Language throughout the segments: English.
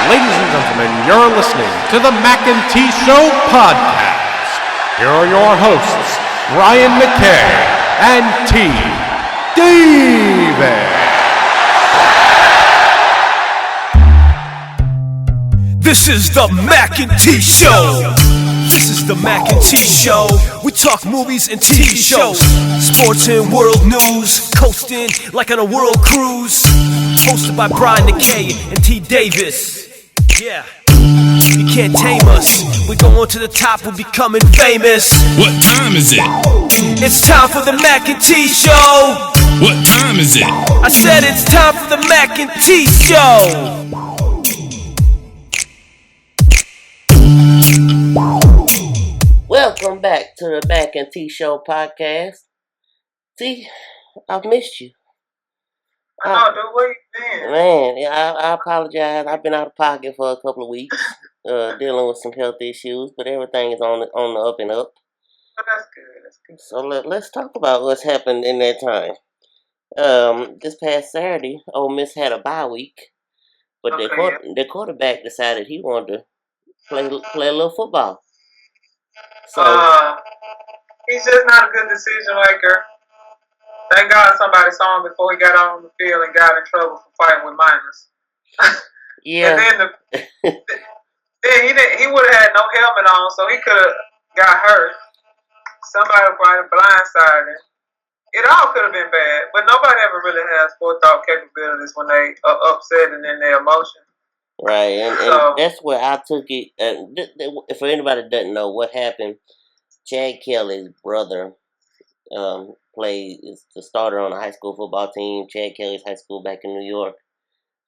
Ladies and gentlemen, you're listening to the Mackay T Podcast. Here are your hosts, Ryan Mackay and T Davis. This is the Mackay T Show. This is the Mackay T Show. We talk movies and TV shows, sports and world news, coasting like on a world cruise. Hosted by Brian Mackay and T Davis. Yeah, you can't tame us. We're going to the top, we're becoming famous. What time is it? It's time for the Mackay T Show. What time is it? I said it's time for the Mackay T Show. Welcome back to the Mackay T Show podcast. T, I've missed you. I know, dude. Where you been? Man, I apologize. I've been out of pocket for a couple of weeks, dealing with some health issues, but everything is on the up and up. Oh, that's good. That's good. So let's talk about what's happened in that time. This past Saturday, Ole Miss had a bye week, but their quarterback decided he wanted to play a little football. So he's just not a good decision maker. Thank God somebody saw him before he got on the field and got in trouble for fighting with minors. yeah. And then he would have had no helmet on, so he could have got hurt. Somebody probably blindsided him. It all could have been bad, but nobody ever really has forethought capabilities when they are upset and in their emotion. Right, and that's where I took it. For anybody that doesn't know what happened, Chad Kelly's brother is the starter on the high school football team. Chad Kelly's high school back in New York.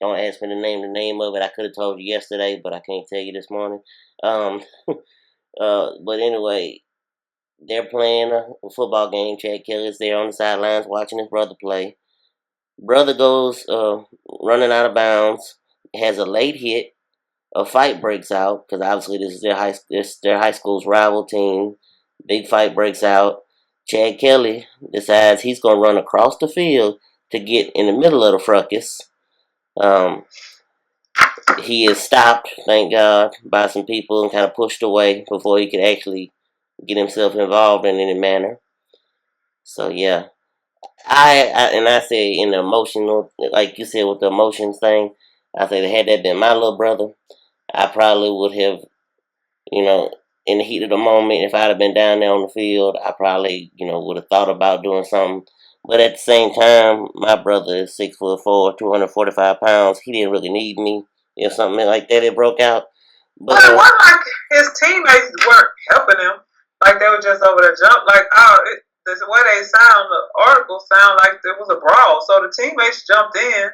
Don't ask me the name of it. I could have told you yesterday, but I can't tell you this morning. But anyway, they're playing a football game. Chad Kelly's there on the sidelines watching his brother play. Brother goes running out of bounds. Has a late hit. A fight breaks out because obviously this is their high school's rival team. Big fight breaks out. Chad Kelly decides he's going to run across the field to get in the middle of the fracas. He is stopped, thank God, by some people and kind of pushed away before he could actually get himself involved in any manner. So yeah, I say in the emotional, like you said with the emotions thing, I say had that been my little brother, I probably would have, in the heat of the moment, if I'd have been down there on the field, I probably, would have thought about doing something. But at the same time, my brother is 6'4", 245 pounds. He didn't really need me if something like that had broke out. But it wasn't like his teammates weren't helping him. Like they were just over there jump. Like, the way they sound, the article sound like it was a brawl. So the teammates jumped in.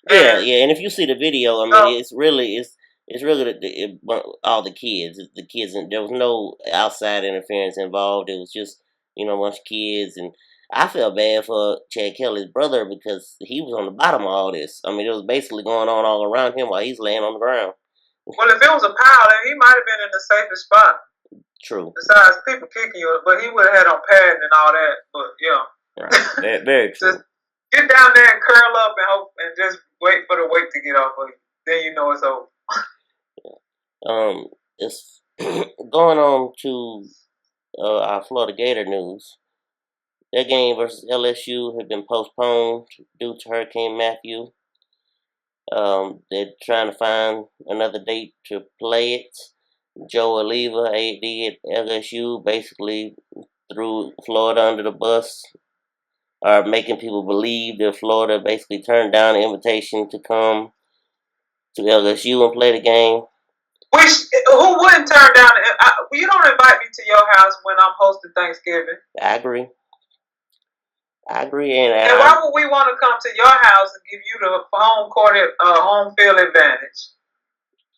Yeah, and if you see the video, it's really all the kids. The kids, and there was no outside interference involved. It was just a bunch of kids, and I felt bad for Chad Kelly's brother because he was on the bottom of all this. It was basically going on all around him while he's laying on the ground. Well, if it was a pile, then he might have been in the safest spot. True. Besides people kicking you, but he would have had on padding and all that. But yeah, right. Very, very true. Just get down there and curl up and hope, and just wait for the weight to get off of you. Then you know it's over. It's going on to our Florida Gator news. Their game versus LSU had been postponed due to Hurricane Matthew. They're trying to find another date to play it. Joe Oliva, AD at LSU, basically threw Florida under the bus, are making people believe that Florida basically turned down the invitation to come to LSU and play the game. Who wouldn't turn down? You don't invite me to your house when I'm hosting Thanksgiving. I agree. And why would we want to come to your house and give you the home field advantage?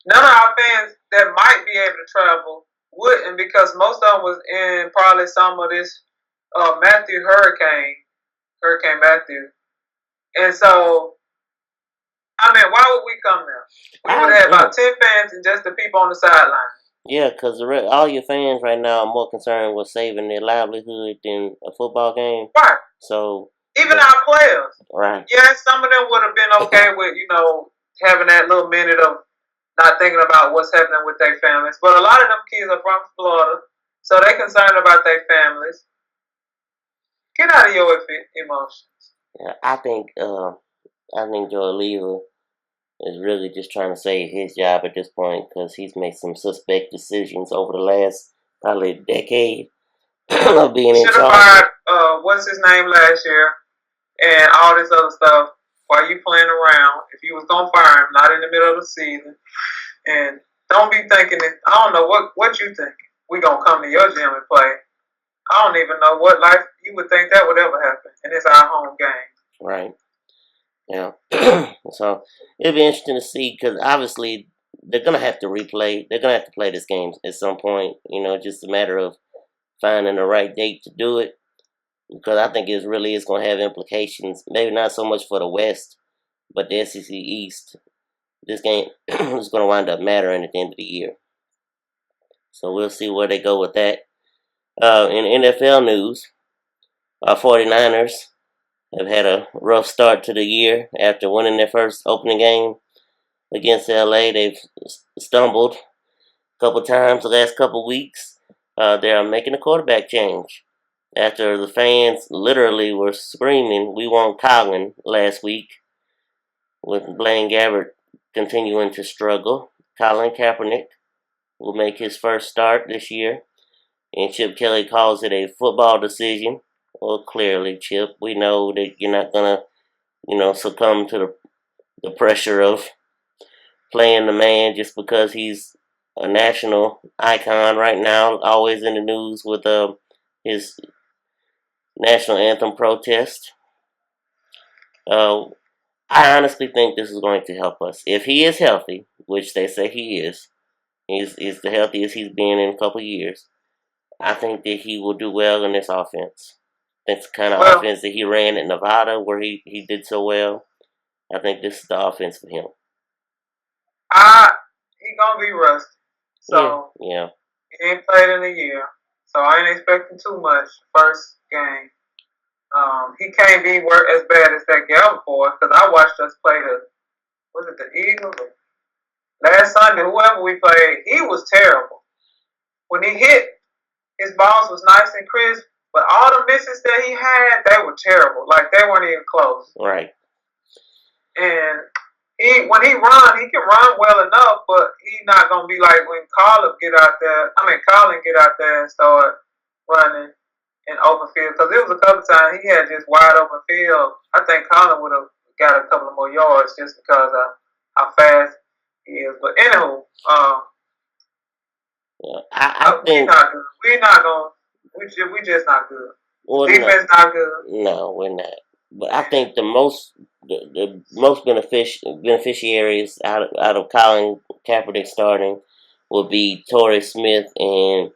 None of our fans that might be able to travel wouldn't, because most of them was in probably some of this Hurricane Matthew. And so, why would we come there? We would have about 10 fans and just the people on the sideline. Yeah, because all your fans right now are more concerned with saving their livelihood than a football game. Right. So even our players. Right. Yes, some of them would have been okay with, having that little minute of not thinking about what's happening with their families. But a lot of them kids are from Florida, so they concerned about their families. Get out of your emotions. Yeah, I think Joe Oliva is really just trying to save his job at this point because he's made some suspect decisions over the last probably decade of being in Should have charge. fired what's his name last year and all this other stuff while you playing around. If you was gonna fire him, not in the middle of the season, and don't be thinking that I don't know what you think. We gonna come to your gym and play. I don't even know what life you would think that would ever happen, and it's our home game. Right. Yeah. So it'll be interesting to see because obviously they're gonna have to replay. They're gonna have to play this game at some point. Just a matter of finding the right date to do it. Because I think it really is going to have implications. Maybe not so much for the West, but the SEC East. This game is going to wind up mattering at the end of the year. So we'll see where they go with that. In NFL news, our 49ers have had a rough start to the year after winning their first opening game against LA. They've stumbled a couple times the last couple weeks. They're making a quarterback change. After the fans literally were screaming, "We want Colin" last week, with Blaine Gabbert continuing to struggle. Colin Kaepernick will make his first start this year, and Chip Kelly calls it a football decision. Well, clearly, Chip, we know that you're not gonna, succumb to the pressure of playing the man just because he's a national icon right now, always in the news with his national anthem protest. I honestly think this is going to help us. If he is healthy, which they say he is, he's the healthiest he's been in a couple of years, I think that he will do well in this offense. That's the kind of offense that he ran at Nevada where he did so well. I think this is the offense for him. He gonna be rusty. So yeah. He ain't played in a year. So I ain't expecting too much first game. He can't be as bad as that Gallup for us because I watched us play the Eagles? Last Sunday, whoever we played, he was terrible. When he hit, his balls was nice and crisp, but all the misses that he had, they were terrible. Like, they weren't even close. Right. And when he run, he can run well enough, but he's not going to be like when Colin get out there and start running in open field. Because it was a couple times he had just wide open field. I think Colin would have got a couple of more yards just because of how fast he is. But anywho, I think we're not going. We just not good. Well, defense not good. No, we're not. But I think the most beneficiaries out of Colin Kaepernick starting will be Torrey Smith and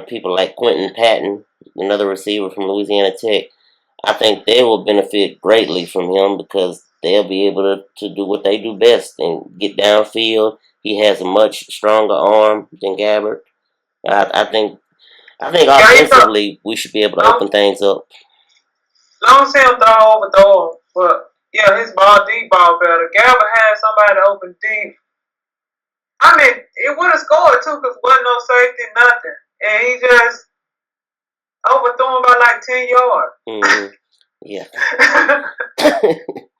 people like Quentin Patton, another receiver from Louisiana Tech. I think they will benefit greatly from him because they'll be able to do what they do best and get downfield. He has a much stronger arm than Gabbert. I think offensively we should be able to open things up. Long as him throw him, but yeah, his deep ball better. Gabbert had somebody to open deep. I mean, it would have scored too because wasn't no safety, nothing, and he just overthrew him by like 10 yards. Mm-hmm. Yeah. I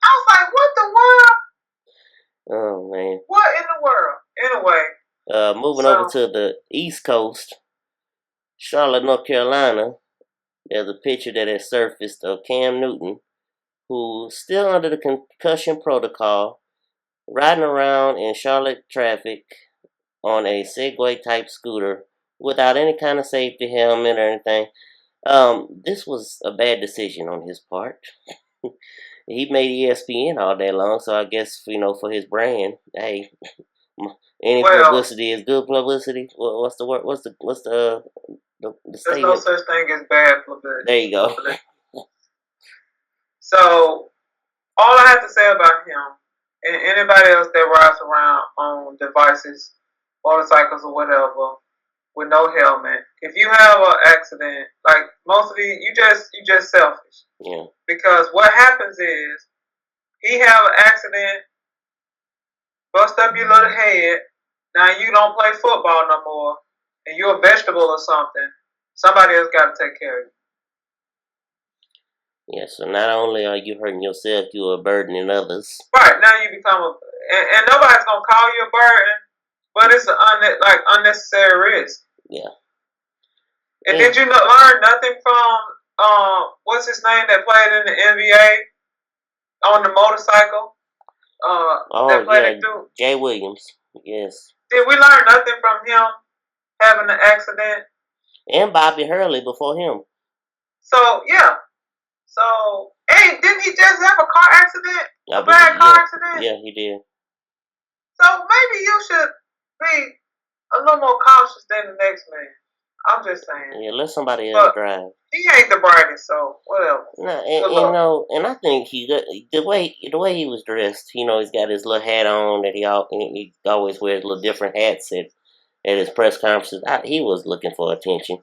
was like, what the world? Oh man. What in the world? Anyway. Moving over to the East Coast, Charlotte, North Carolina. There's a picture that has surfaced of Cam Newton, who's still under the concussion protocol, riding around in Charlotte traffic on a Segway-type scooter without any kind of safety helmet or anything. This was a bad decision on his part. He made ESPN all day long, so I guess, for his brand, hey, any publicity is good publicity. What's the word? What's the there's statement? no such thing as bad publicity. There you go. So, all I have to say about him, and anybody else that rides around on devices, motorcycles or whatever, with no helmet, if you have an accident, like most of you just selfish. Yeah. Because what happens is, he have an accident, bust up your little head. Now you don't play football no more, and you're a vegetable or something. Somebody else got to take care of you. Yeah, so not only are you hurting yourself, you are burdening others. Right, now you become and nobody's going to call you a burden, but it's an unnecessary risk. Yeah. And did you learn nothing from, what's his name that played in the NBA on the motorcycle? That played through? Jay Williams, yes. Did we learn nothing from him having an accident? And Bobby Hurley before him. So, yeah. So, hey, didn't he just have a car accident? A bad car accident? Yeah, he did. So maybe you should be a little more cautious than the next man. I'm just saying. Yeah, let somebody else drive. He ain't the brightest, so whatever. No, and I think the way he was dressed, he's got his little hat on that he always wears little different hats at his press conferences. He was looking for attention.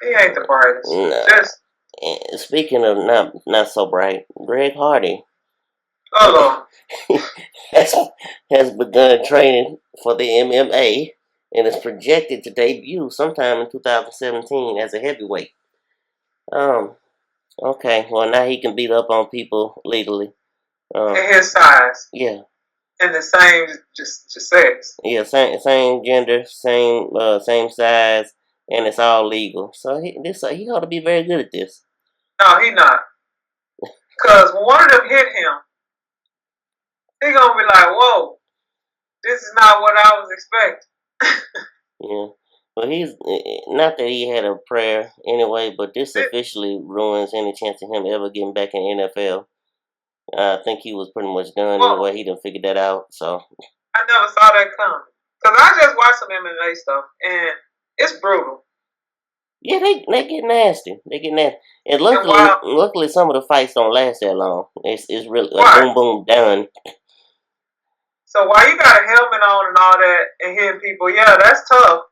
He ain't the brightest. No. Speaking of not so bright, Greg Hardy has begun training for the MMA and is projected to debut sometime in 2017 as a heavyweight. Okay, well now he can beat up on people legally. In his size. Yeah. And the same just sex. Yeah, same gender, same size, and it's all legal. So he ought to be very good at this. No, he not. Cause when one of them hit him, he gonna be like, "Whoa, this is not what I was expecting." Yeah. Well, he's not that he had a prayer anyway, but this officially ruins any chance of him ever getting back in the NFL. I think he was pretty much done anyway. He done figured that out. So I never saw that coming. Cause I just watched some MMA stuff, and it's brutal. Yeah, they get nasty. They get nasty. And luckily, some of the fights don't last that long. It's really boom, boom, done. So while you got a helmet on and all that and hitting people, yeah, that's tough.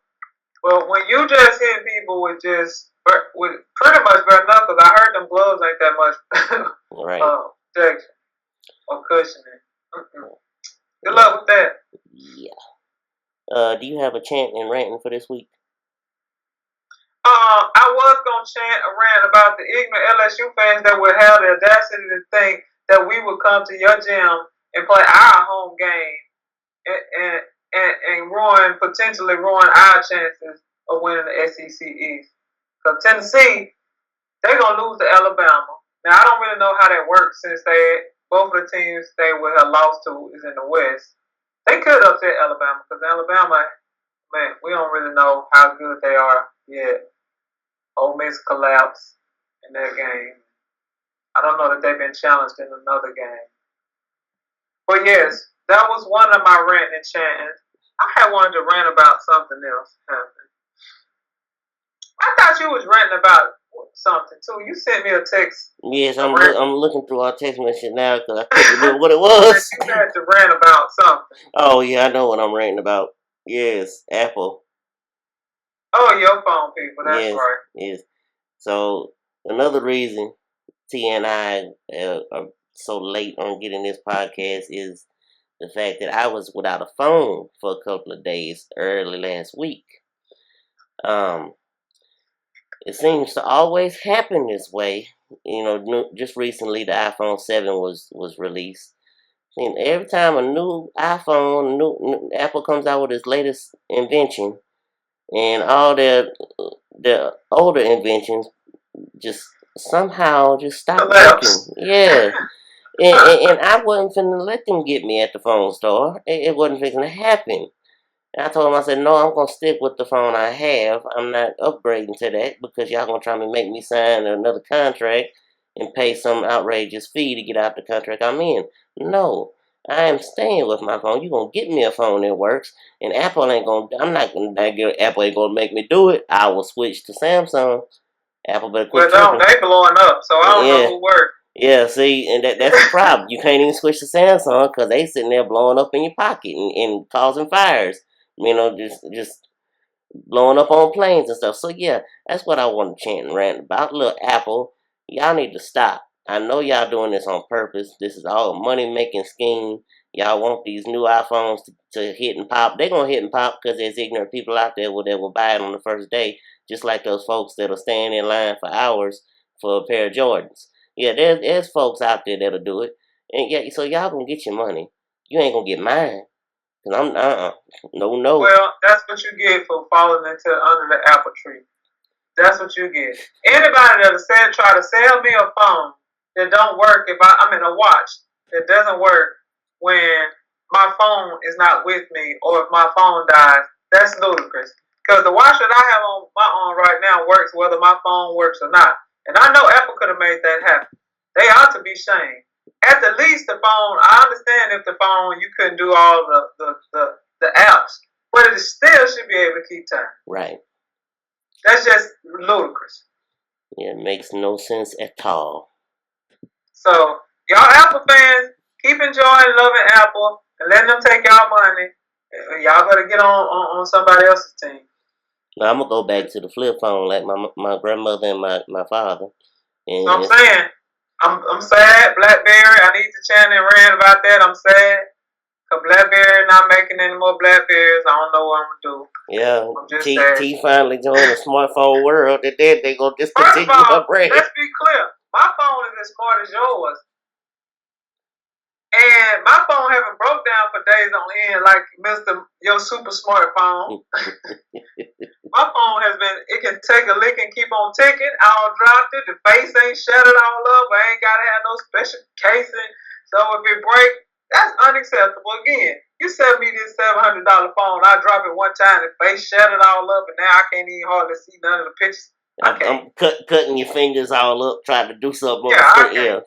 But when you just hit people with pretty much bare knuckles, I heard them gloves ain't that much protection or cushioning. Good luck with that. Yeah. Do you have a chant and ranting for this week? I was going to chant a rant about the ignorant LSU fans that would have the audacity to think that we would come to your gym and play our home game and potentially ruin our chances of winning the SEC East. Because Tennessee, they're going to lose to Alabama. Now, I don't really know how that works since both of the teams they would have lost to is in the West. They could upset Alabama because Alabama, man, we don't really know how good they are yet. Ole Miss collapsed in that game. I don't know that they've been challenged in another game. But yes, that was one of my ranting and chanting. I had wanted to rant about something else happening. I thought you was ranting about something too. You sent me a text. Yes, I'm looking through our text message now because I couldn't remember what it was. You had to rant about something. Oh yeah, I know what I'm ranting about. Yes, Apple. Oh, your phone people. That's right. Yes. So another reason T and I are so late on getting this podcast is the fact that I was without a phone for a couple of days early last week. It seems to always happen this way. Just recently the iPhone 7 was released. And every time a new iPhone, new Apple comes out with its latest invention, and all their older inventions just somehow just stop working. Yeah. And I wasn't finna let them get me at the phone store. It wasn't fixing to happen. And I told them, I said, no, I'm going to stick with the phone I have. I'm not upgrading to that because y'all going to try to make me sign another contract and pay some outrageous fee to get out the contract I'm in. No, I am staying with my phone. You're going to get me a phone that works. And Apple ain't going to, Apple ain't going to make me do it. I will switch to Samsung. Apple better quit tripping. They blowing up, so I don't know who works. Yeah, see, and that's the problem. You can't even switch to Samsung because they sitting there blowing up in your pocket and causing fires. Just blowing up on planes and stuff. So yeah, that's what I want to chant and rant about. Look, Apple, y'all need to stop. I know y'all doing this on purpose. This is all a money-making scheme. y'all want these new iPhones to hit and pop. They're going to hit and pop because there's ignorant people out there that will buy it on the first day, just like those folks that'll stand in line for hours for a pair of Jordans. Yeah, there's folks out there that'll do it. And yeah, so y'all going to get your money. You ain't going to get mine. Cause I'm, no. Well, that's what you get for falling under the apple tree. That's what you get. Anybody that'll try to sell me a phone that don't work a watch that doesn't work when my phone is not with me or if my phone dies, that's ludicrous. Because the watch that I have on my arm right now works whether my phone works or not. And I know Apple could have made that happen. They ought to be shamed. At the least, the phone, I understand if the phone, you couldn't do all the apps, but it still should be able to keep time. Right. That's just ludicrous. Yeah, it makes no sense at all. So, y'all Apple fans, keep enjoying loving Apple and letting them take y'all money. Y'all better get on somebody else's team. Now, I'm going to go back to the flip phone like my grandmother and my father. And so I'm saying, I'm sad. BlackBerry, I need to chant and rant about that. I'm sad. Because BlackBerry not making any more BlackBerries. I don't know what I'm going to do. Yeah, T finally joined the smartphone world. They going to discontinue her brand. Let's be clear. My phone is as smart as yours. And my phone haven't broke down for days on end like your super smartphone. My phone it can take a lick and keep on ticking. I don't dropped it. The face ain't shattered all up. I ain't got to have no special casing. So if it break, that's unacceptable. Again, you sell me this $700 phone. I drop it one time. The face shattered all up, and now I can't even hardly see none of the pictures. I'm cutting your fingers all up, trying to do something. Yeah,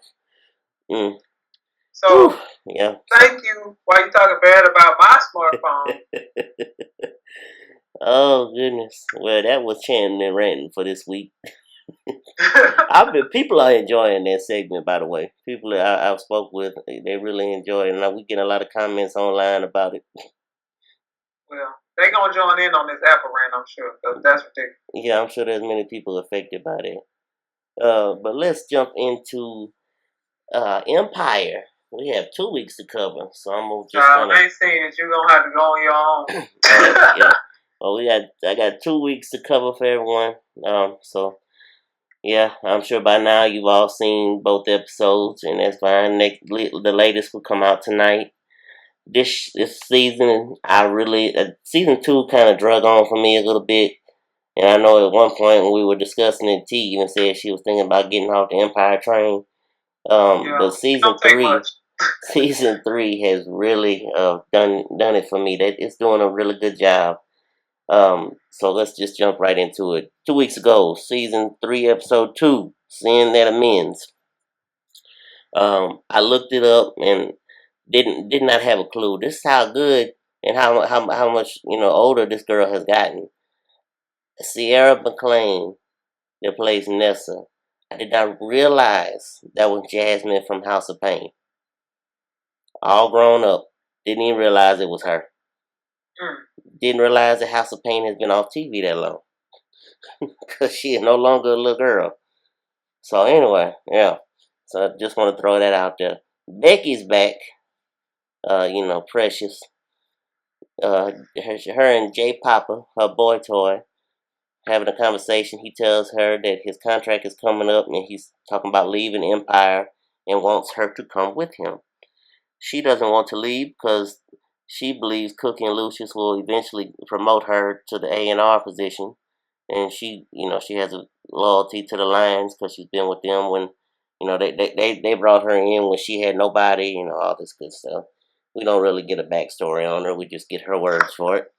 So, yeah. Thank you. While you talking bad about my smartphone. Oh goodness. Well, that was Chantin and Rantin for this week. People are enjoying that segment, by the way. People I've spoke with, they really enjoy it, and we get a lot of comments online about it. Well, they gonna join in on this Apple rant, I'm sure. That's ridiculous. Yeah, I'm sure there's many people affected by that. But let's jump into Empire. We have 2 weeks to cover, so I'm gonna just. I ain't seen it. You're gonna have to go on your own. Yeah. Well, I got 2 weeks to cover for everyone. So yeah, I'm sure by now you've all seen both episodes, and that's fine. The latest will come out tonight. This season, season 2 kind of drug on for me a little bit, and I know at one point when we were discussing it, T even said she was thinking about getting off the Empire train. But season 3 has really done it for me. That it's doing a really good job. So let's just jump right into it. 2 weeks ago, season 3, episode 2, Sin That Amends. I looked it up and did not have a clue. This is how good and how much older this girl has gotten. Sierra McLean, that plays Nessa. I did not realize that was Jasmine from House of Pain. All grown up, didn't even realize it was her. Didn't realize that House of Pain has been off TV that long. Because she is no longer a little girl. So anyway, yeah. So I just want to throw that out there. Becky's back. Precious. Her and J Papa, her boy toy, having a conversation. He tells her that his contract is coming up and he's talking about leaving Empire and wants her to come with him. She doesn't want to leave because she believes Cookie and Lucius will eventually promote her to the A&R position, and she has a loyalty to the Lions because she's been with them when, they brought her in when she had nobody, all this good stuff. We don't really get a backstory on her. We just get her words for it.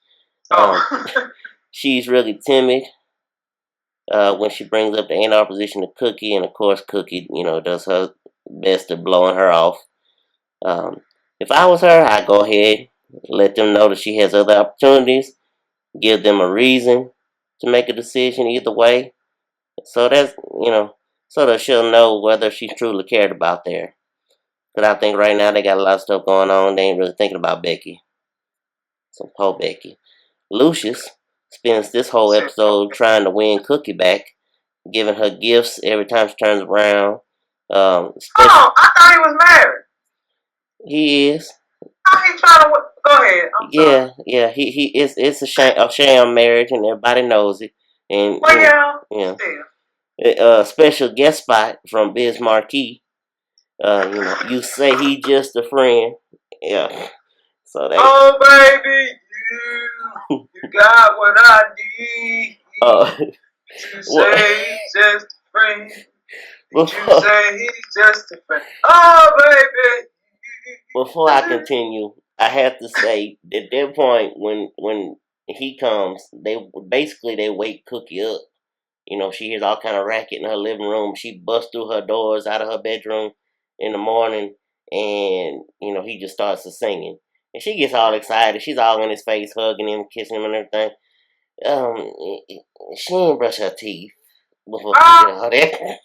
She's really timid when she brings up the A&R position to Cookie, and of course Cookie, does her best to blowing her off. If I was her, I'd go ahead, let them know that she has other opportunities, give them a reason to make a decision either way, so that's, so that she'll know whether she's truly cared about there. Because I think right now they got a lot of stuff going on. They ain't really thinking about Becky. So poor Becky. Lucius spends this whole episode trying to win Cookie back, giving her gifts every time she turns around. I thought he was married. He is. How he trying to? Go ahead. I'm sorry. Yeah. It's a sham marriage, and everybody knows it. And Well, yeah, still. special guest spot from Biz Marquee. You say he just a friend. Yeah. So they. Oh baby, you got what I need. Uh, You well, say he's just a friend. You before say he's just a friend. Oh baby. before I continue, I have to say at that point when he comes, they wake Cookie up. She hears all kind of racket in her living room. She busts through her doors out of her bedroom in the morning, and he just starts to singing, and she gets all excited. She's all in his face, hugging him, kissing him, and everything. Um, she ain't brush her teeth before she did all that.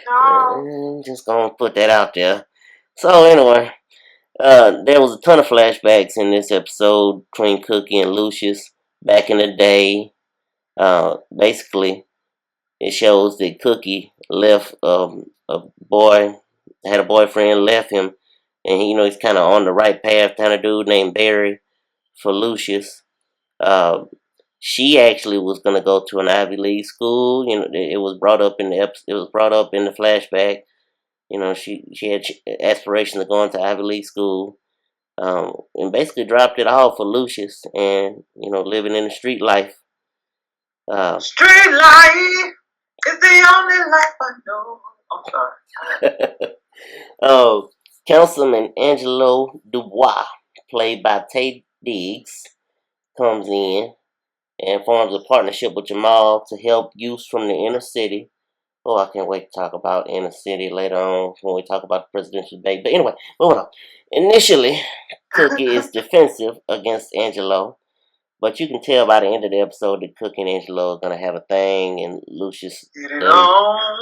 No. Just gonna put that out there. So anyway, there was a ton of flashbacks in this episode between Cookie and Lucius back in the day. Basically, it shows that Cookie left a boy, had a boyfriend, left him, and he's kind of on the right path, kind of dude named Barry for Lucius. Uh, she actually was gonna go to an Ivy League school. It was brought up in it was brought up in the flashback. She had aspirations of going to Ivy League school, and basically dropped it all for Lucius, and living in the street life. Street life is the only life I know. I'm sorry. Councilman Angelo Dubois, played by Tay Diggs, comes in and forms a partnership with Jamal to help youth from the inner city. Oh, I can't wait to talk about inner city later on when we talk about the presidential debate. But anyway, moving on. Initially, Cookie is defensive against Angelo, but you can tell by the end of the episode that Cookie and Angelo are gonna have a thing, and Lucius. Get it on.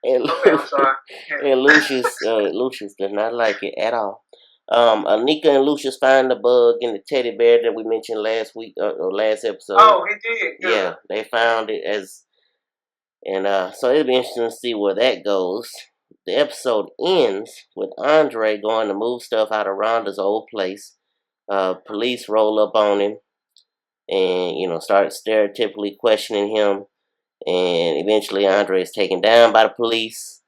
And, Okay, I'm sorry. and Lucius does not like it at all. Anika and Lucius find the bug in the teddy bear that we mentioned last week or last episode. Oh, he did. Good. Yeah, they found it so it'll be interesting to see where that goes. The episode ends with Andre going to move stuff out of Rhonda's old place. Police roll up on him and start stereotypically questioning him, and eventually Andre is taken down by the police.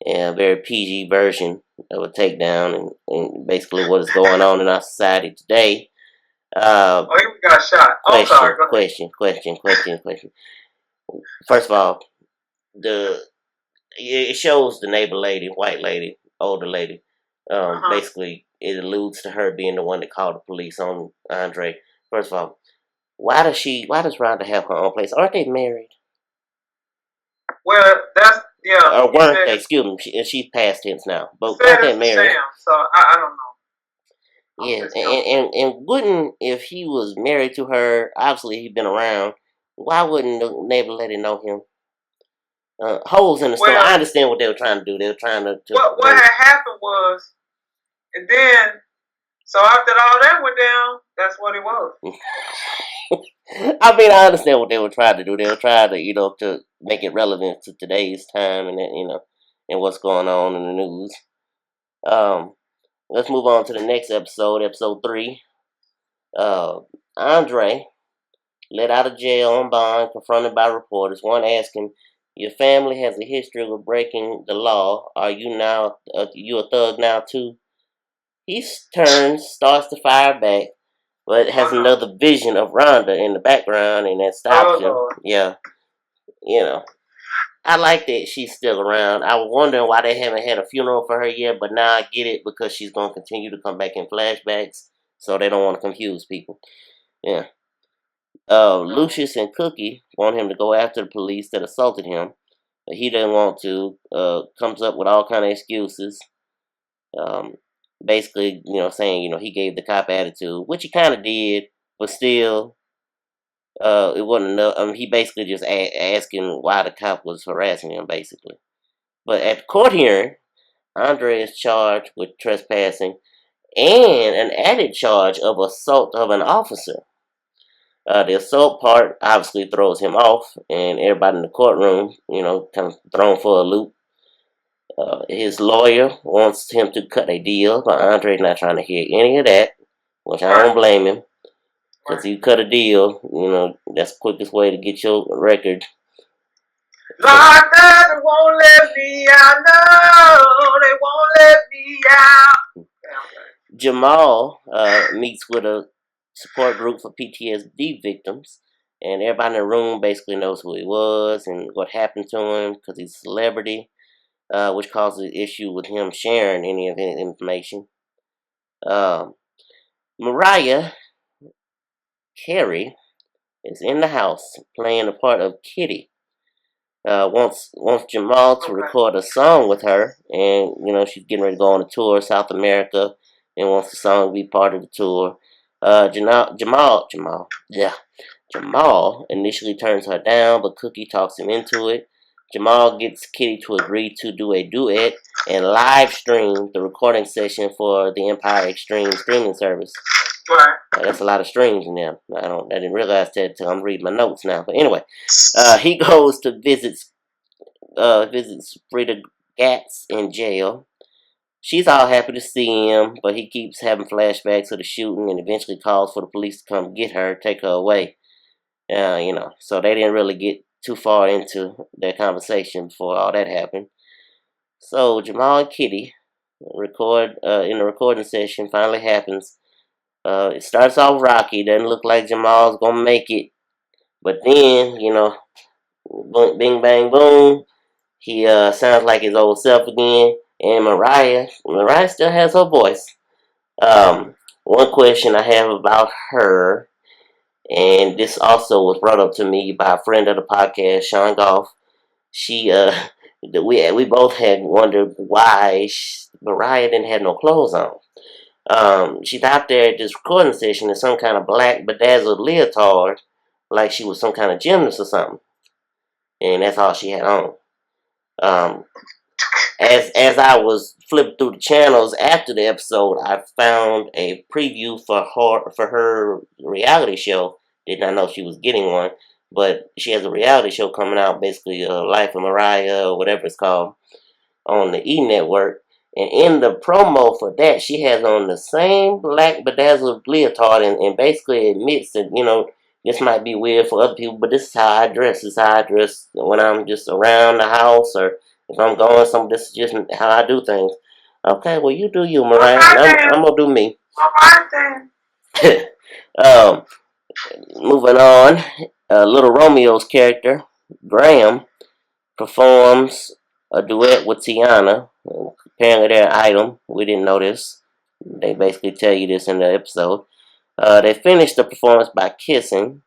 A very PG version of a takedown, and basically what is going on in our society today. He got shot. Oh, sorry. Go Question. First of all, it shows the neighbor lady, white lady, older lady. Basically, it alludes to her being the one that called the police on Andre. First of all, why does Rhonda have her own place? Aren't they married? Well, that's Or weren't they? Excuse me. She's past tense now. But aren't they married? Sam, so I don't know. Yeah, and wouldn't, if he was married to her, obviously he'd been around, why wouldn't the neighbor lady know him? Holes in the store. I understand what they were trying to do. They were trying to what had happened was, and then, so after all that went down, that's what it was. I mean, I understand what they were trying to do. They were trying to, to make it relevant to today's time and and what's going on in the news. Let's move on to the next episode, episode 3. Andre, let out of jail on bond, confronted by reporters. One asks him, "Your family has a history of breaking the law. Are you now? You a thug now too?" He turns, starts to fire back, but has another vision of Rhonda in the background, and that stops him. Yeah, I like that she's still around. I was wondering why they haven't had a funeral for her yet, but now I get it, because she's going to continue to come back in flashbacks, so they don't want to confuse people. Yeah. Lucius and Cookie want him to go after the police that assaulted him, but he doesn't want to. Comes up with all kind of excuses. Basically, saying, he gave the cop attitude, which he kind of did, but still, it wasn't enough. He basically just asking why the cop was harassing him, basically. But at the court hearing, Andre is charged with trespassing and an added charge of assault of an officer. The assault part obviously throws him off, and everybody in the courtroom, kind of thrown for a loop. His lawyer wants him to cut a deal, but Andre's not trying to hear any of that, which I don't blame him. Because if you cut a deal, that's the quickest way to get your record. Lord, they won't let me out. No, they won't let me out. Jamal meets with a support group for PTSD victims, and everybody in the room basically knows who he was and what happened to him because he's a celebrity, which causes an issue with him sharing any of his information. Mariah Carey is in the house playing the part of Kitty. Wants Jamal to record a song with her, and she's getting ready to go on a tour South America, and wants the song to be part of the tour. Jamal initially turns her down, but Cookie talks him into it. Jamal gets Kitty to agree to do a duet and live stream the recording session for the Empire Extreme streaming service. Right. That's a lot of streams in there. I didn't realize that until I'm reading my notes now. But anyway, he goes to visits Frida Gatz in jail. She's all happy to see him, but he keeps having flashbacks of the shooting and eventually calls for the police to come get her, take her away. So they didn't really get too far into their conversation before all that happened. So Jamal and Kitty record in the recording session. Finally happens. It starts off rocky. Doesn't look like Jamal's gonna make it, but then bing bang boom, he sounds like his old self again. And Mariah still has her voice. One question I have about her, and this also was brought up to me by a friend of the podcast, Sean Goff. We both had wondered why Mariah didn't have no clothes on. She's out there at this recording session in some kind of black bedazzled leotard, like she was some kind of gymnast or something, and that's all she had on. As I was flipping through the channels after the episode, I found a preview for her reality show. Did not know she was getting one, but she has a reality show coming out, basically Life of Mariah or whatever it's called, on the E Network. And in the promo for that, she has on the same black bedazzled leotard and basically admits that, this might be weird for other people, but this is how I dress. This is how I dress when I'm just around the house or if I'm going somewhere. This is just how I do things. Okay, well, you do you, Mariah. I'm going to do me. Moving on, Little Romeo's character, Graham, performs a duet with Tiana. Apparently they're an item. We didn't know this. They basically tell you this in the episode. They finished the performance by kissing.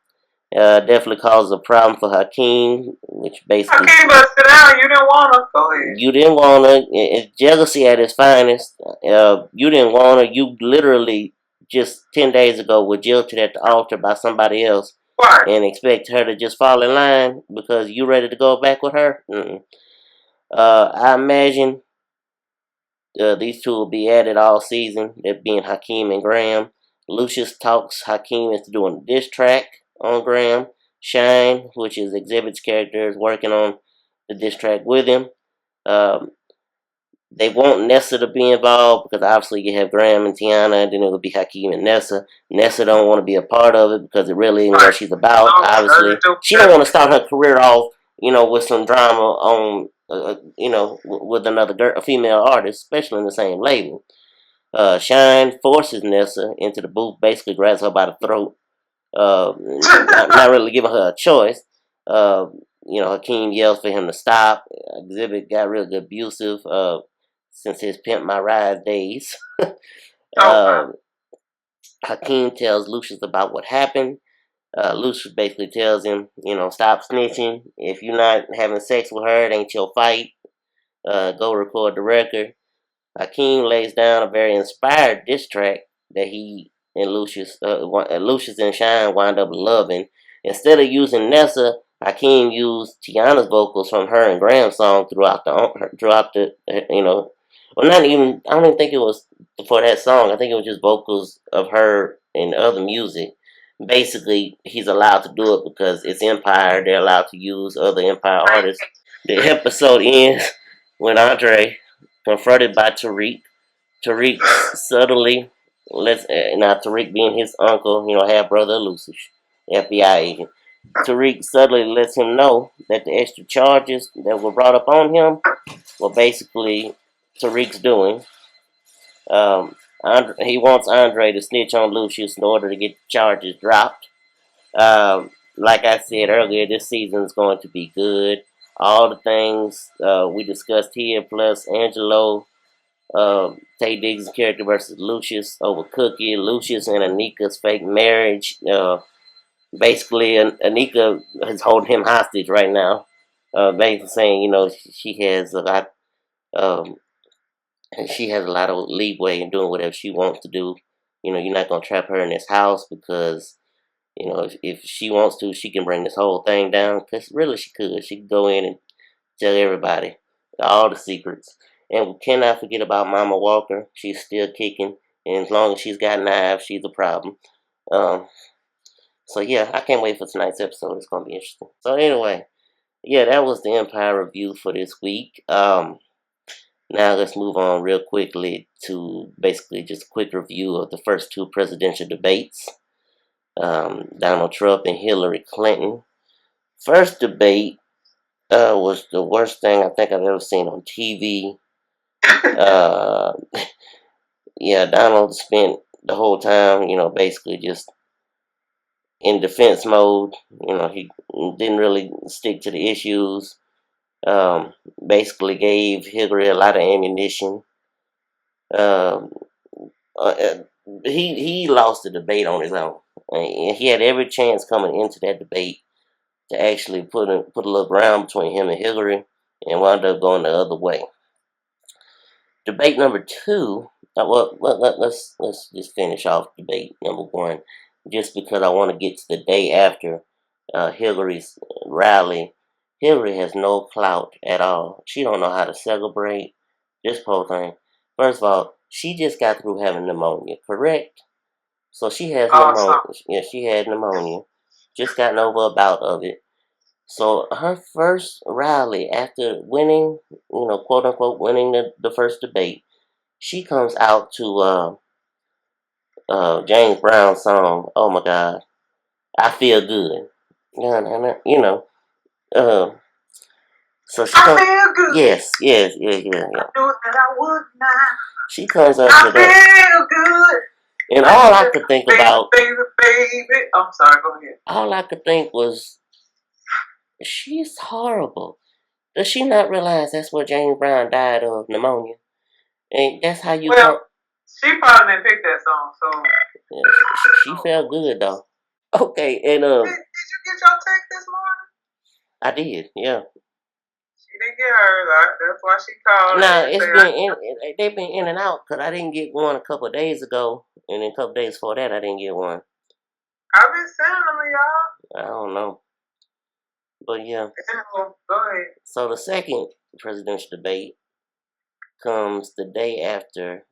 Definitely causes a problem for Hakeem, which basically... Hakeem, but sit down. You didn't want her. Go ahead. You didn't want her. It's jealousy at its finest. You didn't want her. You literally just 10 days ago were jilted at the altar by somebody else. Right. And expect her to just fall in line because you ready to go back with her? I imagine these two will be at it all season, that being Hakeem and Graham. Lucius talks Hakeem into doing a diss track on Graham. Shine, which is Exhibit's character, is working on the diss track with him. They want Nessa to be involved because obviously you have Graham and Tiana, and then it would be Hakeem and Nessa. Nessa don't want to be a part of it because it really ain't what she's about. Obviously, she don't want to start her career off, with some drama on, with a female artist, especially in the same label. Shine forces Nessa into the booth, basically grabs her by the throat, not really giving her a choice. Hakeem yells for him to stop. Exhibit got really abusive since his Pimp My Ride days. Hakeem tells Lucius about what happened. Lucius basically tells him, stop snitching. If you're not having sex with her, it ain't your fight. Go record the record. Hakeem lays down a very inspired diss track that he and Lucius and Shine wind up loving. Instead of using Nessa, Hakeem used Tiana's vocals from her and Graham's song throughout the well, not even, I don't even think it was for that song. I think it was just vocals of her and other music. Basically, he's allowed to do it because it's Empire. They're allowed to use other Empire artists. The episode ends when Andre confronted by Tariq. Tariq subtly now Tariq being his uncle, half brother of Lucius, FBI agent. Tariq subtly lets him know that the extra charges that were brought up on him were basically Tariq's doing. He wants Andre to snitch on Lucius in order to get the charges dropped. Like I said earlier, this season is going to be good. All the things we discussed here, plus Angelo, Tay Diggs' character versus Lucius over Cookie, Lucius and Anika's fake marriage. Basically, Anika is holding him hostage right now. Basically saying, she has a lot. Um, she has a lot of leeway in doing whatever she wants to do. You're not gonna trap her in this house because if she wants to, she can bring this whole thing down. Because really, she could. She could go in and tell everybody all the secrets. And we cannot forget about Mama Walker. She's still kicking, and as long as she's got knives, she's a problem. So yeah, I can't wait for tonight's episode. It's gonna be interesting. So anyway, yeah, that was the Empire review for this week. Now let's move on real quickly to basically just a quick review of the first two presidential debates. Donald Trump and Hillary Clinton. First debate was the worst thing I think I've ever seen on TV. Yeah, Donald spent the whole time, basically just in defense mode. He didn't really stick to the issues. Basically gave Hillary a lot of ammunition. Um, he lost the debate on his own. He had every chance coming into that debate to actually put a little ground between him and Hillary, and wound up going the other way. Debate number two. Let's just finish off debate number one, just because I want to get to the day after Hillary's rally. Hillary has no clout at all. She don't know how to celebrate this whole thing. First of all, she just got through having pneumonia, correct? So she has pneumonia. Yeah, she had pneumonia. Just gotten over a bout of it. So her first rally after winning, quote unquote, winning the first debate, she comes out to James Brown's song, "Oh My God, I Feel Good." So she comes, feel good. yes. I knew that I would not. She comes up I to that, feel good. and all I could think about, baby. I'm sorry, go ahead. all I could think was, she's horrible. Does she not realize that's what James Brown died of, pneumonia? And that's how you come. She probably didn't pick that song, so. Yeah, she felt good though. Okay, and Did you get your text this morning? I did, yeah. She didn't get hers. That's why she called. Nah, they've been in and out because I didn't get one a couple of days ago, and then a couple of days before that I didn't get one. I've been sending them to y'all. I don't know, but yeah. Go ahead. So the second presidential debate comes the day after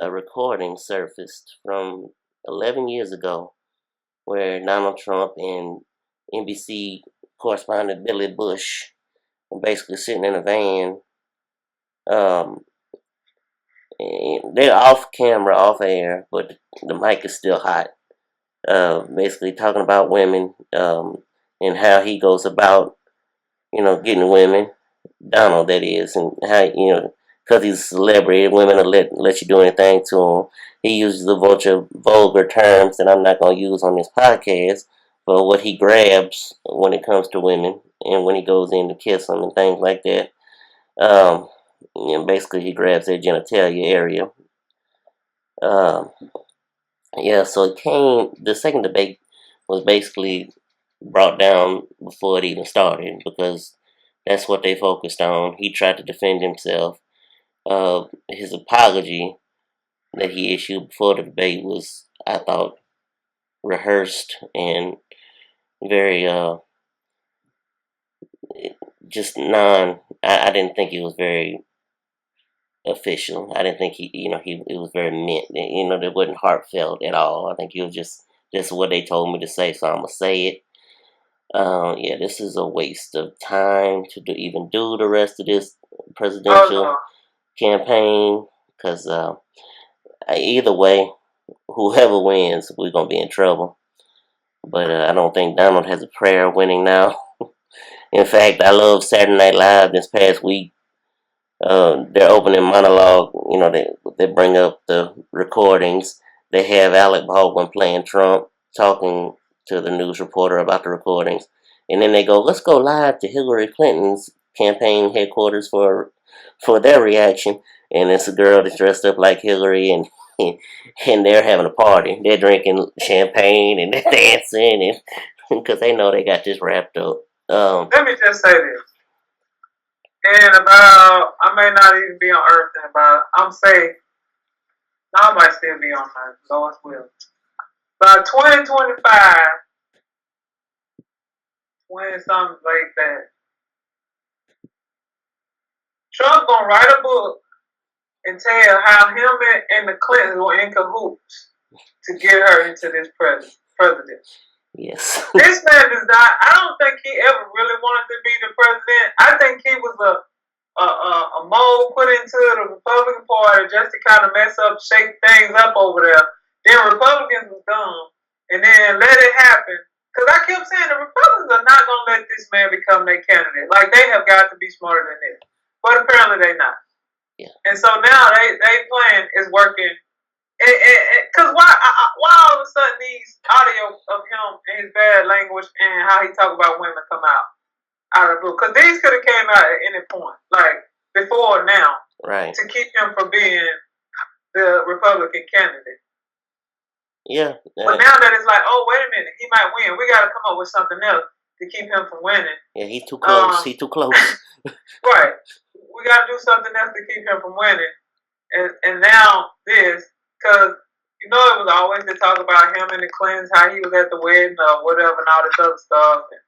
a recording surfaced from 11 years ago where Donald Trump and NBC correspondent Billy Bush were basically sitting in a van. They're off camera, off air, but the mic is still hot. Basically talking about women and how he goes about, getting women, Donald that is, and how, because he's a celebrity, women will let you do anything to him. He uses a bunch of vulgar terms that I'm not going to use on this podcast for what he grabs when it comes to women and when he goes in to kiss them and things like that. Basically, he grabs their genitalia area. Yeah, so the second debate was basically brought down before it even started because that's what they focused on. He tried to defend himself. His apology that he issued before the debate was, I thought, rehearsed and very just I didn't think it was very official. I didn't think it was very meant. It wasn't heartfelt at all. I think it was just what they told me to say, so I'm gonna say it. Yeah, this is a waste of time to even do the rest of this presidential campaign, because either way, whoever wins, we're gonna be in trouble. But I don't think Donald has a prayer of winning now. In fact, I love Saturday Night Live this past week. Their opening monologue, they bring up the recordings. They have Alec Baldwin playing Trump, talking to the news reporter about the recordings. And then they go, let's go live to Hillary Clinton's campaign headquarters for their reaction. And it's a girl that's dressed up like Hillary, and and they're having a party. They're drinking champagne and they're dancing, and because they know they got this wrapped up. Let me just say this. And about, I may not even be on Earth in about, I'm safe. I might still be on Earth, Lord's will. By 2025, 20 something like that, Trump gonna write a book and tell how him and the Clintons were in cahoots to get her into this president. Yes. This man does not, I don't think he ever really wanted to be the president. I think he was a mold put into the Republican Party just to kind of mess up, shake things up over there. Then Republicans was dumb, and then let it happen. Because I kept saying the Republicans are not going to let this man become their candidate. Like, they have got to be smarter than this. But apparently they're not. Yeah. And so now they plan is working. Because why all of a sudden these audio of him and his bad language and how he talk about women come out of the blue? Because these could have came out at any point, like before or now, right, to keep him from being the Republican candidate. Yeah. But now that it's like, oh, wait a minute, he might win. We got to come up with something else to keep him from winning. Yeah, he's too close. He's too close. Right. We got to do something else to keep him from winning. And now this, because, it was always to talk about him and the Clintons, how he was at the wedding or whatever and all this other stuff. And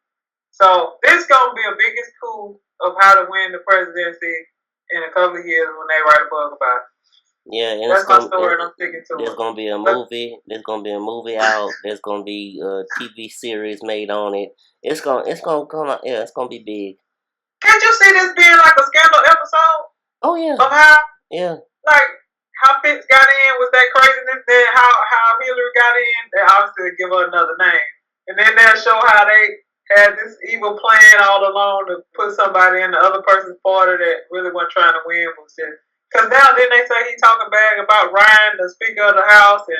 so this going to be a biggest coup of how to win the presidency in a couple of years when they write a book about it. Yeah, and that's my story, and I'm sticking to it. There's gonna be a movie. There's gonna be a movie out. There's gonna be a TV series made on it. It's gonna come out. Yeah, it's gonna be big. Can't you see this being like a scandal episode? Oh yeah. Of how? Yeah. Like how Fitz got in with that craziness. Then how Hillary got in. They obviously give her another name, and then they'll show how they had this evil plan all along to put somebody in the other person's party that really wasn't trying to win, was just. Because now then they say he talking bad about Ryan, the Speaker of the House, and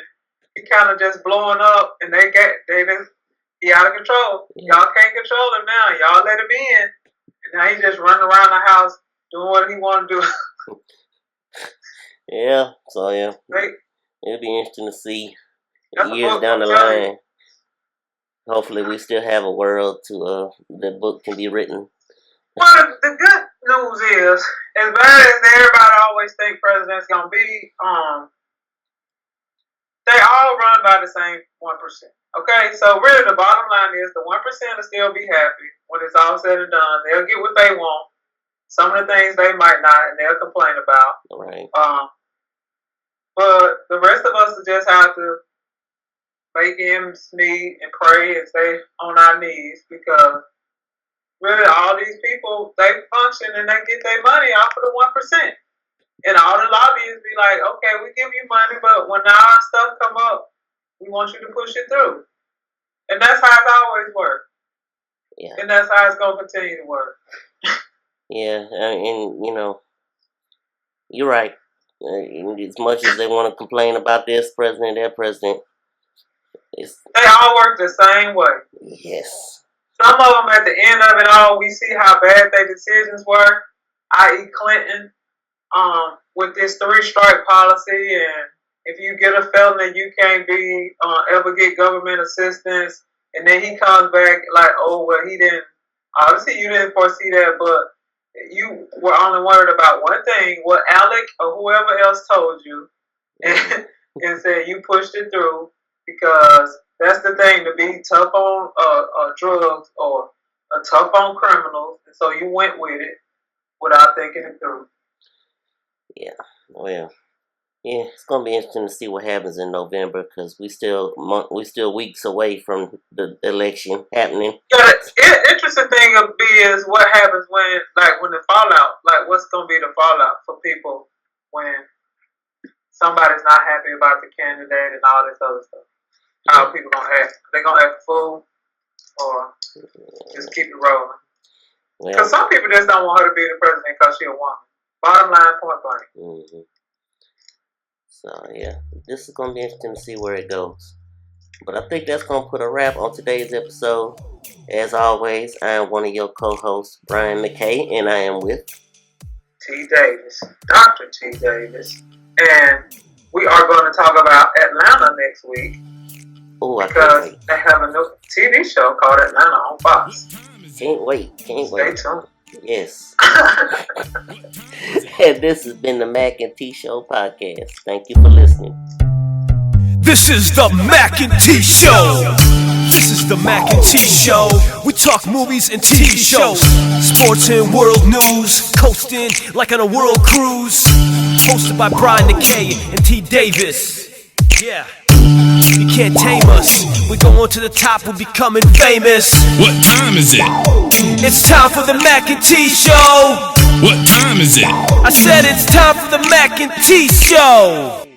he kind of just blowing up, and he out of control. Yeah. Y'all can't control him now. Y'all let him in, and now he just running around the house doing what he want to do. Yeah, so yeah, it'll be interesting to see years down the line. Hopefully, we still have a world to the book can be written. Well, the good news is, as bad as everybody always think president's gonna be, they all run by the same 1%. Okay, so really the bottom line is the 1% will still be happy when it's all said and done. They'll get what they want. Some of the things they might not, and they'll complain about. Right. But the rest of us just have to make ends meet and pray and stay on our knees, because really, all these people, they function and they get their money off of the 1%. And all the lobbyists be like, okay, we give you money, but when our stuff come up, we want you to push it through. And that's how it's always worked. Yeah. And that's how it's going to continue to work. Yeah, and you're right. As much as they want to complain about this president, that president, they all work the same way. Yes. Some of them, at the end of it all, we see how bad their decisions were, i.e. Clinton, with this 3-strike policy, and if you get a felony, you can't ever get government assistance, and then he comes back like, oh, well, he didn't, obviously you didn't foresee that, but you were only worried about one thing, what Alec or whoever else told you, and said you pushed it through, because that's the thing, to be tough on drugs or tough on criminals. And so you went with it without thinking it through. Yeah, well, Yeah, it's gonna be interesting to see what happens in November because we still weeks away from the election happening. Yeah, the interesting thing will be is what happens when the fallout, like what's gonna be the fallout for people when somebody's not happy about the candidate and all this other stuff. How are people gonna act? They gonna act a fool or just keep it rolling? Because some people just don't want her to be the president because she's a woman. Bottom line, point blank. Mm-hmm. So yeah, this is gonna be interesting to see where it goes. But I think that's gonna put a wrap on today's episode. As always, I am one of your co-hosts, Brian Mackay, and I am with T Davis, Dr. T Davis, and we are going to talk about Atlanta next week. Oh, because they have a new TV show called Atlanta on Fox. Can't wait. Stay tuned. Yes. And this has been the Mackay T Show podcast. Thank you for listening. This is the Mackay T Show. This is the Mackay T Show. We talk movies and TV shows, sports and world news, coasting like on a world cruise. Hosted by Brian Mackay and T Davis. Yeah. You can't tame us. We go on to the top, we're becoming famous. What time is it? It's time for the Mackay T Show. What time is it? I said it's time for the Mackay T Show.